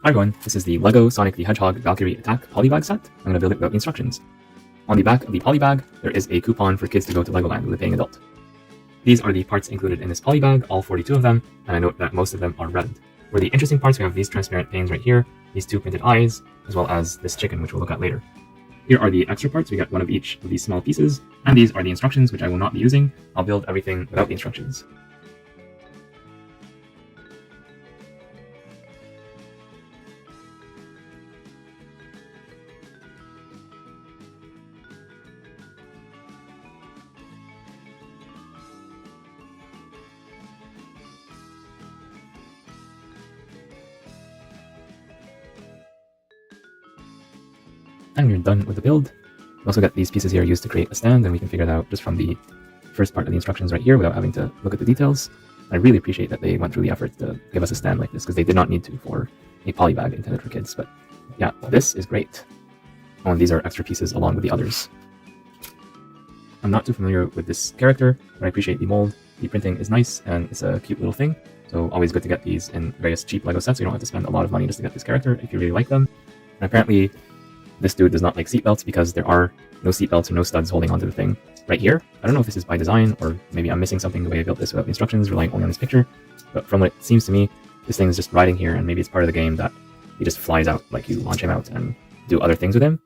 Hi everyone, this is the LEGO Sonic the Hedgehog Balkiry Attack polybag set. I'm going to build it without the instructions. On the back of the polybag, there is a coupon for kids to go to Legoland with a paying adult. These are the parts included in this polybag, all 42 of them, and I note that most of them are red. For the interesting parts, we have these transparent panes right here, these two printed eyes, as well as this chicken, which we'll look at later. Here are the extra parts. We got one of each of these small pieces, and these are the instructions, which I will not be using. I'll build everything without the instructions. And we're done with the build. We also got these pieces here used to create a stand, and we can figure it out just from the first part of the instructions right here without having to look at the details. I really appreciate that they went through the effort to give us a stand like this, because they did not need to for a polybag intended for kids. But yeah, this is great. Oh, and these are extra pieces along with the others. I'm not too familiar with this character, but I appreciate the mold. The printing is nice, and it's a cute little thing. So always good to get these in various cheap LEGO sets, so you don't have to spend a lot of money just to get this character if you really like them. And apparently, this dude does not like seatbelts because there are no seatbelts or no studs holding onto the thing right here. I don't know if this is by design, or maybe I'm missing something the way I built this without the instructions, relying only on this picture. But from what it seems to me, this thing is just riding here, and maybe it's part of the game that he just flies out, like you launch him out and do other things with him.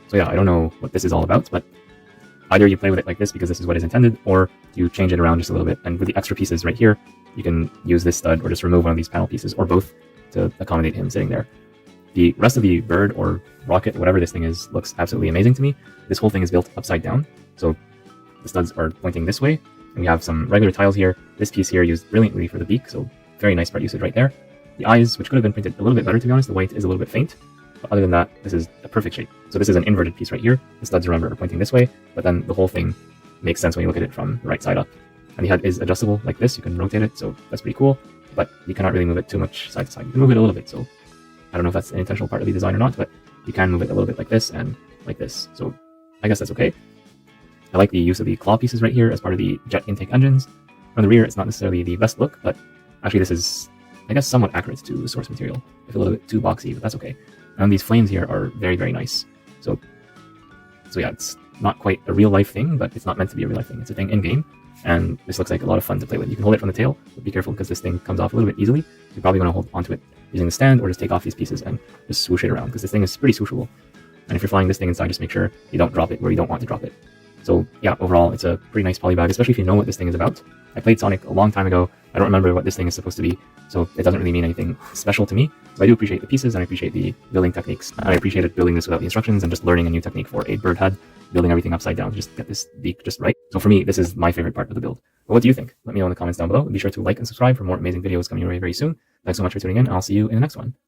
So yeah, I don't know what this is all about, but either you play with it like this because this is what is intended, or you change it around just a little bit. And with the extra pieces right here, you can use this stud or just remove one of these panel pieces, or both, to accommodate him sitting there. The rest of the bird or rocket, whatever this thing is, looks absolutely amazing to me. This whole thing is built upside down, so the studs are pointing this way, and we have some regular tiles here. This piece here used brilliantly for the beak, so very nice part usage right there. The eyes, which could have been printed a little bit better, to be honest. The white is a little bit faint, but other than that, this is a perfect shape. So this is an inverted piece right here. The studs, remember, are pointing this way, but then the whole thing makes sense when you look at it from the right side up. And the head is adjustable like this. You can rotate it, so that's pretty cool, but you cannot really move it too much side to side. You can move it a little bit, so I don't know if that's an intentional part of the design or not, but you can move it a little bit like this and like this. So I guess that's okay. I like the use of the claw pieces right here as part of the jet intake engines. From the rear, it's not necessarily the best look, but actually this is, I guess, somewhat accurate to the source material. It's a little bit too boxy, but that's okay. And these flames here are very, very nice. So yeah, it's not quite a real life thing, but it's not meant to be a real life thing. It's a thing in-game, and this looks like a lot of fun to play with. You can hold it from the tail, but be careful because this thing comes off a little bit easily. You're probably going to hold onto it using the stand, or just take off these pieces and just swoosh it around, because this thing is pretty swooshable. And if you're flying this thing inside, just make sure you don't drop it where you don't want to drop it. So yeah, overall, it's a pretty nice polybag, especially if you know what this thing is about. I played Sonic a long time ago. I don't remember what this thing is supposed to be, so it doesn't really mean anything special to me. But I do appreciate the pieces, and I appreciate the building techniques. And I appreciated building this without the instructions and just learning a new technique for a bird head, building everything upside down to just get this beak just right. So for me, this is my favorite part of the build. But what do you think? Let me know in the comments down below. And be sure to like and subscribe for more amazing videos coming your way very soon. Thanks so much for tuning in, and I'll see you in the next one.